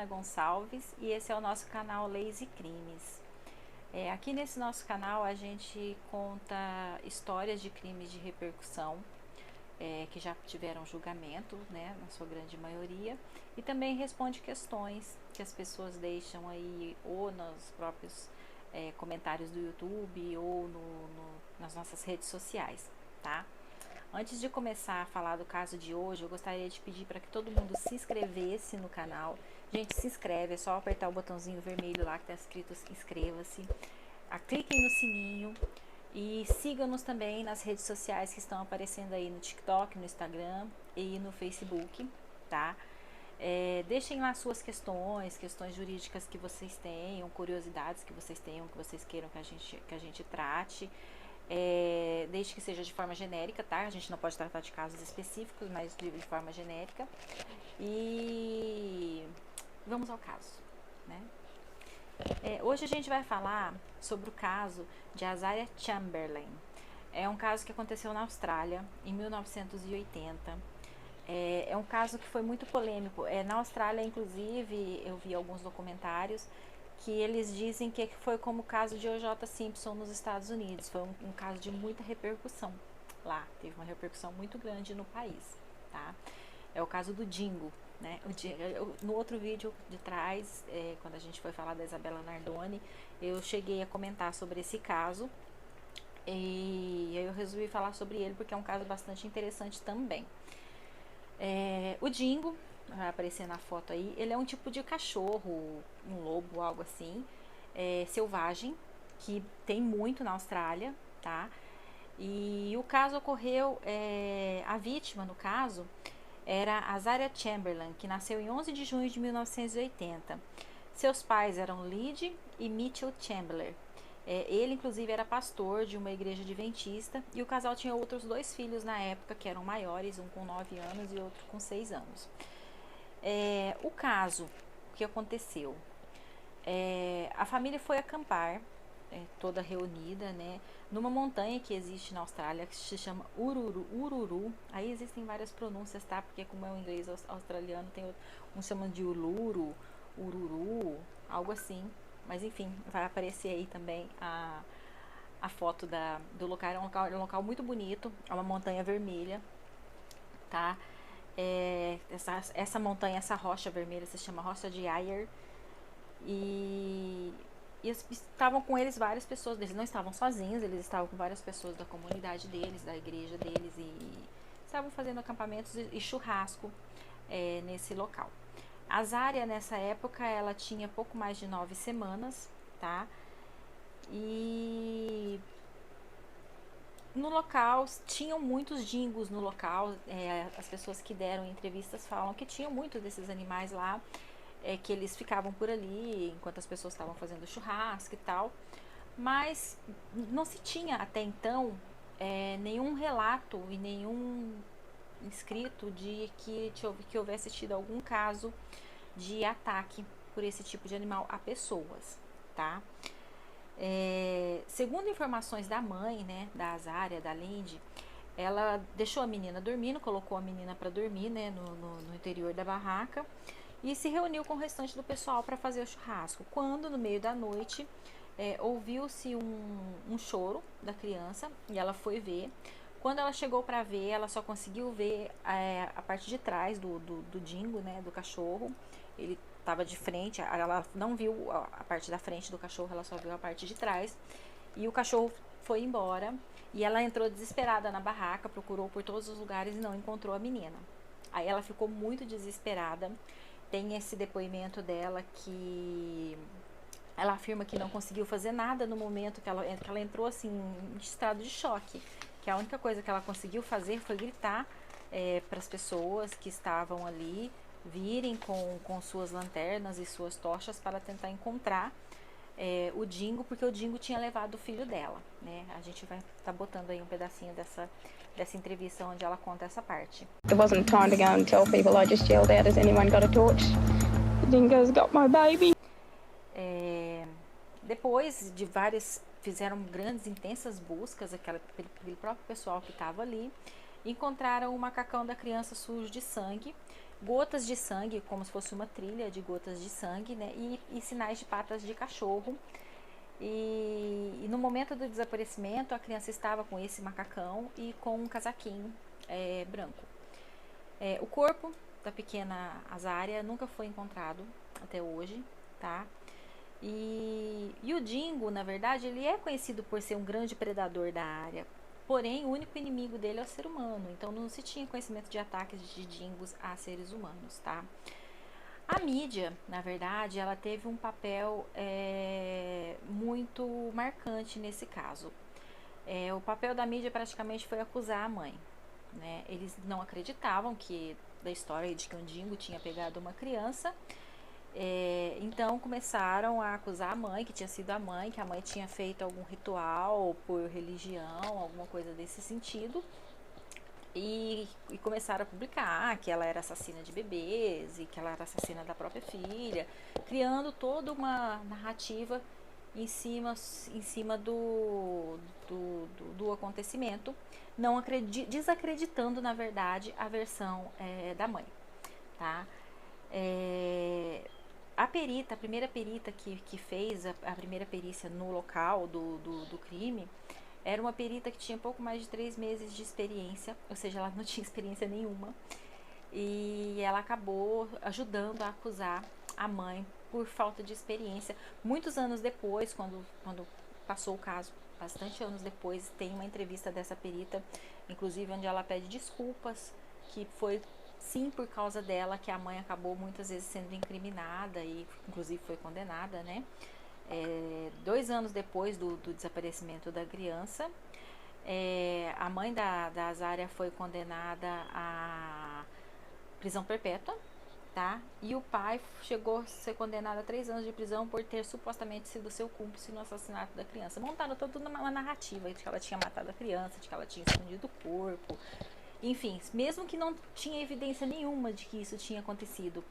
Juliana Gonçalves e esse é o nosso canal Leis e Crimes. Aqui nesse nosso canal a gente conta histórias de crimes de repercussão que já tiveram julgamento, né, na sua grande maioria, e também responde questões que as pessoas deixam aí ou nos próprios comentários do YouTube ou nas nossas redes sociais, tá? Antes de começar a falar do caso de hoje, eu gostaria de pedir para que todo mundo se inscrevesse no canal. Gente, se inscreve, é só apertar o botãozinho vermelho lá que está escrito inscreva-se. Cliquem no sininho e sigam-nos também nas redes sociais que estão aparecendo aí no TikTok, no Instagram e no Facebook, tá? Deixem lá suas questões jurídicas que vocês tenham, curiosidades que vocês tenham, que vocês queiram que a gente trate. Desde que seja de forma genérica, tá? A gente não pode tratar de casos específicos, mas de forma genérica. E vamos ao caso, né? Hoje a gente vai falar sobre o caso de Azaria Chamberlain. É um caso que aconteceu na Austrália em 1980. É um caso que foi muito polêmico. Na Austrália, inclusive, eu vi alguns documentários que eles dizem que foi como o caso de O.J. Simpson nos Estados Unidos. Foi um caso de muita repercussão lá. Teve uma repercussão muito grande no país, tá? É o caso do Dingo, né? No outro vídeo de trás, quando a gente foi falar da Isabella Nardoni, eu cheguei a comentar sobre esse caso. E aí eu resolvi falar sobre ele porque é um caso bastante interessante também. O Dingo, vai aparecer na foto aí, ele é um tipo de cachorro, um lobo, algo assim, selvagem, que tem muito na Austrália, tá? E o caso ocorreu, a vítima, no caso, era Azaria Chamberlain, que nasceu em 11 de junho de 1980. Seus pais eram Lyd e Mitchell Chamberlain. Ele, inclusive, era pastor de uma igreja adventista e o casal tinha outros 2 filhos na época, que eram maiores, um com 9 anos e outro com 6 anos. O caso, o que aconteceu? A família foi acampar, toda reunida, né, numa montanha que existe na Austrália, que se chama Ururu. Aí existem várias pronúncias, tá? Porque como é o inglês australiano, tem uns chamam de Uluru, Ururu, algo assim. Mas enfim, vai aparecer aí também a foto do local. É um local muito bonito, é uma montanha vermelha, tá? Essa montanha, essa rocha vermelha se chama Rocha de Ayr. E estavam com eles várias pessoas, eles não estavam sozinhos, eles estavam com várias pessoas da comunidade deles, da igreja deles, e estavam fazendo acampamentos e churrasco nesse local. A Azaria, nessa época, ela tinha pouco mais de 9 semanas, tá? E no local, tinham muitos dingos no local, as pessoas que deram entrevistas falam que tinham muitos desses animais lá, que eles ficavam por ali enquanto as pessoas estavam fazendo churrasco e tal, mas não se tinha até então nenhum relato e nenhum escrito de que houvesse tido algum caso de ataque por esse tipo de animal a pessoas, tá? Segundo informações da mãe, né, da Azaria, da Lindy, ela deixou a menina dormindo, colocou a menina para dormir, né, no interior da barraca, e se reuniu com o restante do pessoal para fazer o churrasco. Quando, no meio da noite, ouviu-se um choro da criança e ela foi ver. Quando ela chegou para ver, ela só conseguiu ver a parte de trás do Dingo, né, do cachorro. Ele estava de frente, ela não viu a parte da frente do cachorro, ela só viu a parte de trás. E o cachorro foi embora e ela entrou desesperada na barraca, procurou por todos os lugares e não encontrou a menina. Aí ela ficou muito desesperada. Tem esse depoimento dela que ela afirma que não conseguiu fazer nada no momento que ela entrou assim em estado de choque, que a única coisa que ela conseguiu fazer foi gritar para as pessoas que estavam ali virem com suas lanternas e suas tochas para tentar encontrar o Dingo, porque o Dingo tinha levado o filho dela, né? A gente vai estar botando aí um pedacinho dessa entrevista onde ela conta essa parte. It wasn't time to go and tell people. I just yelled out, has anyone got a torch? The dingo's got my baby. Depois de fizeram grandes, intensas buscas, pelo próprio pessoal que estava ali, encontraram o macacão da criança sujo de sangue gotas de sangue, como se fosse uma trilha de gotas de sangue, né, e sinais de patas de cachorro. E no momento do desaparecimento, a criança estava com esse macacão e com um casaquinho branco. O corpo da pequena Azaria nunca foi encontrado até hoje, tá? E o dingo, na verdade, ele é conhecido por ser um grande predador da área, porém o único inimigo dele é o ser humano, então não se tinha conhecimento de ataques de dingos a seres humanos, tá? A mídia, na verdade, ela teve um papel muito marcante nesse caso. O papel da mídia praticamente foi acusar a mãe, né? Eles não acreditavam da história de que um dingo tinha pegado uma criança. Então começaram a acusar a mãe, que tinha sido a mãe, que a mãe tinha feito algum ritual por religião, alguma coisa desse sentido, e começaram a publicar que ela era assassina de bebês e que ela era assassina da própria filha, criando toda uma narrativa em cima do acontecimento, não desacreditando, na verdade, a versão da mãe, tá? A primeira perita que fez a primeira perícia no local do crime, era uma perita que tinha pouco mais de 3 meses de experiência, ou seja, ela não tinha experiência nenhuma, e ela acabou ajudando a acusar a mãe por falta de experiência. Muitos anos depois, quando passou o caso, bastante anos depois, tem uma entrevista dessa perita, inclusive onde ela pede desculpas, que foi sim por causa dela que a mãe acabou muitas vezes sendo incriminada e inclusive foi condenada, né? 2 anos depois do desaparecimento da criança, a mãe da Azaria foi condenada à prisão perpétua, tá? E o pai chegou a ser condenado a 3 anos de prisão por ter supostamente sido seu cúmplice no assassinato da criança. Montaram toda uma narrativa de que ela tinha matado a criança, de que ela tinha escondido o corpo. Enfim, mesmo que não tinha evidência nenhuma de que isso tinha acontecido,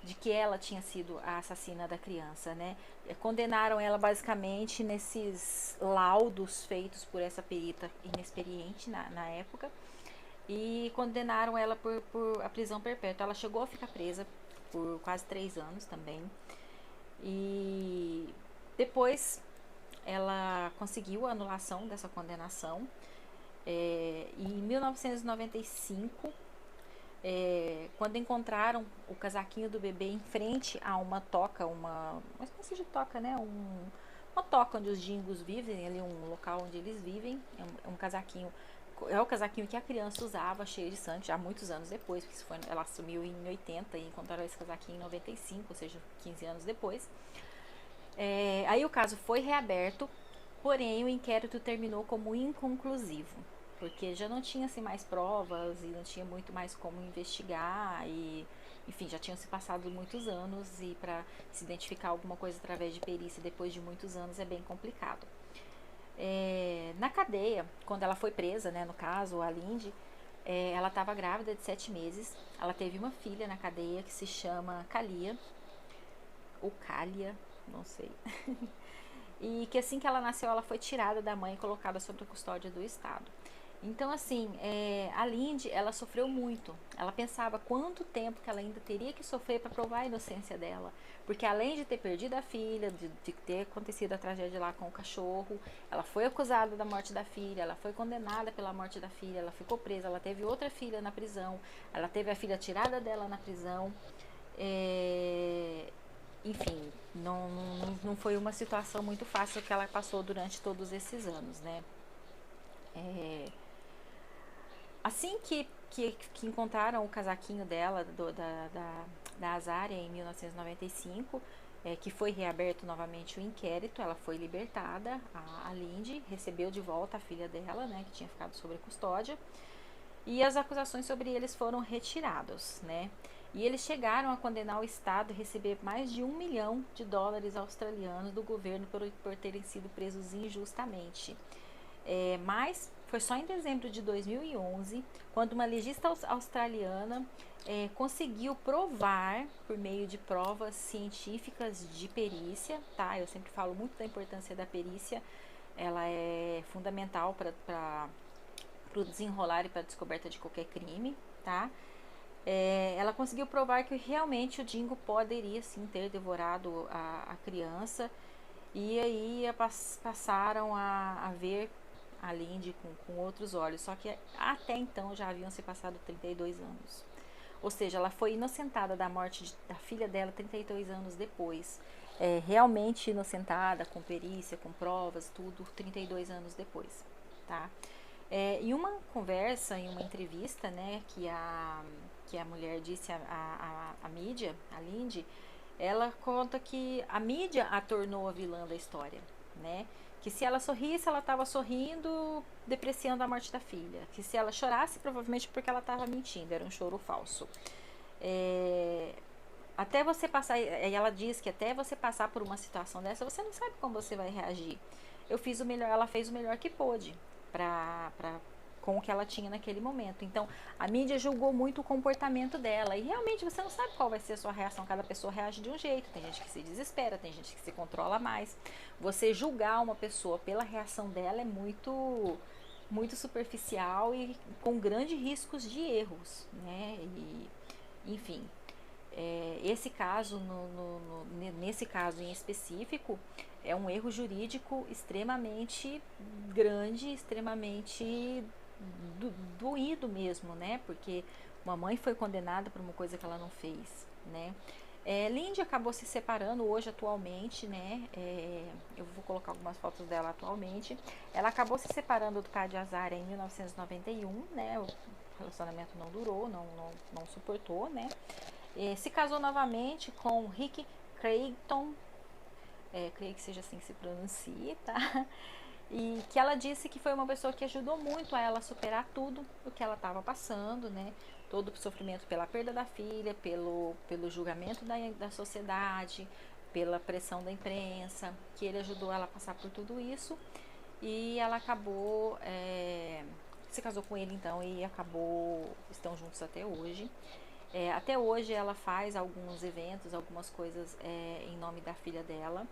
de que ela tinha sido a assassina da criança, né? Condenaram ela basicamente nesses laudos feitos por essa perita inexperiente na época, e condenaram ela por a prisão perpétua. Ela chegou a ficar presa por quase 3 anos também, e depois ela conseguiu a anulação dessa condenação. Em 1995, quando encontraram o casaquinho do bebê em frente a uma toca, uma espécie de toca, né? Uma toca onde os dingos vivem, ali um local onde eles vivem, um casaquinho, é o casaquinho que a criança usava, cheio de sangue, já muitos anos depois, porque ela assumiu em 80 e encontraram esse casaquinho em 95, ou seja, 15 anos depois. Aí o caso foi reaberto, porém o inquérito terminou como inconclusivo, porque já não tinha assim, mais provas e não tinha muito mais como investigar, e enfim, já tinham se passado muitos anos, e para se identificar alguma coisa através de perícia depois de muitos anos é bem complicado. Na cadeia, quando ela foi presa, né, no caso, a Lindy, ela estava grávida de 7 meses, ela teve uma filha na cadeia que se chama Kalia, ou Kalia, não sei. E que assim que ela nasceu, ela foi tirada da mãe e colocada sob a custódia do Estado. Então, assim, a Lindy, ela sofreu muito. Ela pensava quanto tempo que ela ainda teria que sofrer para provar a inocência dela. Porque além de ter perdido a filha, de ter acontecido a tragédia lá com o cachorro, ela foi acusada da morte da filha, ela foi condenada pela morte da filha, ela ficou presa, ela teve outra filha na prisão, ela teve a filha tirada dela na prisão. Enfim, não foi uma situação muito fácil que ela passou durante todos esses anos, né? Assim que encontraram o casaquinho dela, da Azaria, em 1995, que foi reaberto novamente o inquérito, ela foi libertada, a Lindy recebeu de volta a filha dela, né, que tinha ficado sob custódia, e as acusações sobre eles foram retiradas, né? E eles chegaram a condenar o Estado a receber mais de $1 milhão australianos do governo por terem sido presos injustamente. Mas foi só em dezembro de 2011, quando uma legista australiana conseguiu provar, por meio de provas científicas de perícia, tá? Eu sempre falo muito da importância da perícia, ela é fundamental para o desenrolar e para a descoberta de qualquer crime, tá? ela conseguiu provar que realmente o dingo poderia sim ter devorado a criança, e aí passaram a ver a Lindy com outros olhos, só que até então já haviam se passado 32 anos. Ou seja, ela foi inocentada da morte da filha dela 32 anos depois. Realmente inocentada, com perícia, com provas, tudo, 32 anos depois, tá? Em uma conversa, em uma entrevista, né, que a mulher disse à mídia, a Lindy, ela conta que a mídia a tornou a vilã da história, né? Que se ela sorrisse, ela estava sorrindo, depreciando a morte da filha. Que se ela chorasse, provavelmente porque ela estava mentindo, era um choro falso. Até você passar, e ela diz que até você passar por uma situação dessa, você não sabe como você vai reagir. Eu fiz o melhor, ela fez o melhor que pôde com o que ela tinha naquele momento. Então, a mídia julgou muito o comportamento dela. E realmente você não sabe qual vai ser a sua reação. Cada pessoa reage de um jeito. Tem gente que se desespera, tem gente que se controla mais. Você julgar uma pessoa pela reação dela é muito superficial e com grandes riscos de erros, né? Enfim, esse caso, nesse caso em específico, é um erro jurídico extremamente grande, extremamente doído mesmo, né? Porque uma mãe foi condenada por uma coisa que ela não fez, né? Lindy acabou se separando hoje, atualmente, né? Eu vou colocar algumas fotos dela atualmente. Ela acabou se separando do pai de Azaria em 1991, né? O relacionamento não durou, não suportou, né? Se casou novamente com Rick Creighton, creio que seja assim que se pronuncia, tá? E que ela disse que foi uma pessoa que ajudou muito a ela superar tudo o que ela estava passando, né? Todo o sofrimento pela perda da filha, pelo julgamento da sociedade, pela pressão da imprensa, que ele ajudou ela a passar por tudo isso. E ela acabou, se casou com ele então e estão juntos até hoje. Até hoje ela faz alguns eventos, algumas coisas em nome da filha dela.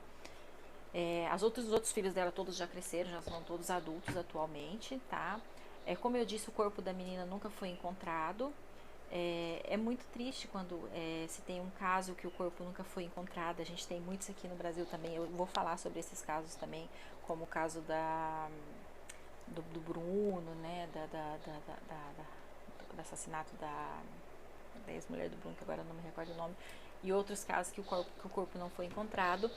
Os outros filhos dela todos já cresceram, já são todos adultos atualmente, tá? Como eu disse, o corpo da menina nunca foi encontrado. É muito triste quando se tem um caso que o corpo nunca foi encontrado. A gente tem muitos aqui no Brasil também. Eu vou falar sobre esses casos também, como o caso do Bruno, né? Do assassinato da ex-mulher do Bruno, que agora eu não me recordo o nome, e outros casos que o corpo não foi encontrado.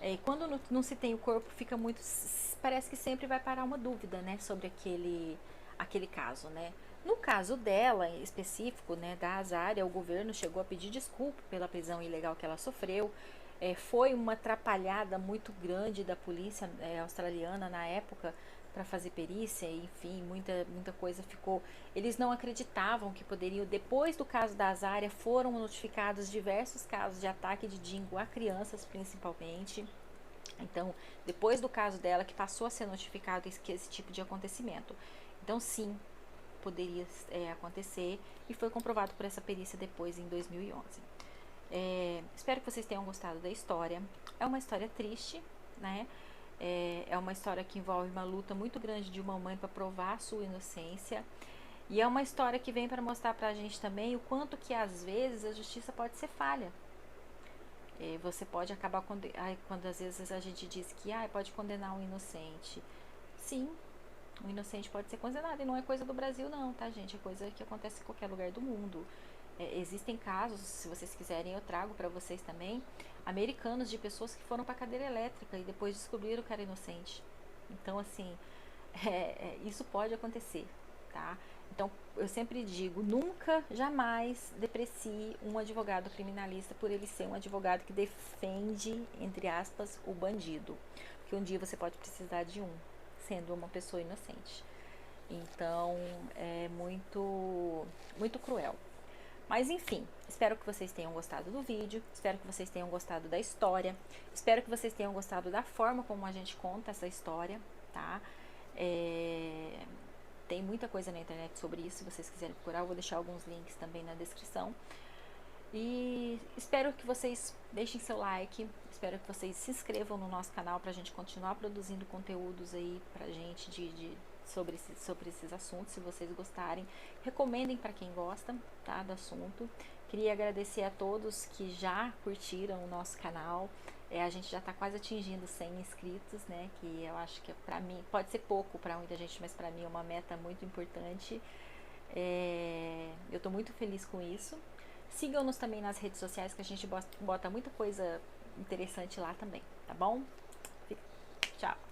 E quando não se tem o corpo, fica muito, parece que sempre vai parar uma dúvida, né, sobre aquele caso, né. No caso dela, em específico, né, da Azaria, o governo chegou a pedir desculpa pela prisão ilegal que ela sofreu. Foi uma atrapalhada muito grande da polícia australiana na época para fazer perícia, enfim, muita coisa ficou. Eles não acreditavam que poderiam. Depois do caso da Azaria, foram notificados diversos casos de ataque de dingo a crianças, principalmente. Então, depois do caso dela, que passou a ser notificado esse tipo de acontecimento. Então, sim, poderia acontecer, e foi comprovado por essa perícia depois, em 2011. Espero que vocês tenham gostado da história. É uma história triste, né? É uma história que envolve uma luta muito grande de uma mãe para provar a sua inocência. E é uma história que vem para mostrar para a gente também o quanto que às vezes a justiça pode ser falha. Você pode acabar quando às vezes a gente diz que pode condenar um inocente. Sim, um inocente pode ser condenado, e não é coisa do Brasil não, tá, gente? É coisa que acontece em qualquer lugar do mundo. Existem casos, se vocês quiserem eu trago para vocês também, americanos, de pessoas que foram para cadeira elétrica e depois descobriram que era inocente. Então, assim, isso pode acontecer, tá? Então, eu sempre digo, nunca, jamais deprecie um advogado criminalista por ele ser um advogado que defende, entre aspas, o bandido. Porque um dia você pode precisar de sendo uma pessoa inocente. Então, é muito cruel. Mas enfim, espero que vocês tenham gostado do vídeo, espero que vocês tenham gostado da história, espero que vocês tenham gostado da forma como a gente conta essa história, tá? Tem muita coisa na internet sobre isso, se vocês quiserem procurar, eu vou deixar alguns links também na descrição. E espero que vocês deixem seu like, espero que vocês se inscrevam no nosso canal pra gente continuar produzindo conteúdos aí pra gente de sobre esses assuntos, se vocês gostarem. Recomendem para quem gosta, tá, do assunto. Queria agradecer a todos que já curtiram o nosso canal. A gente já está quase atingindo 100 inscritos, né? Que eu acho que para mim, pode ser pouco para muita gente, mas para mim é uma meta muito importante. Eu estou muito feliz com isso. Sigam-nos também nas redes sociais, que a gente bota muita coisa interessante lá também, tá bom? Tchau!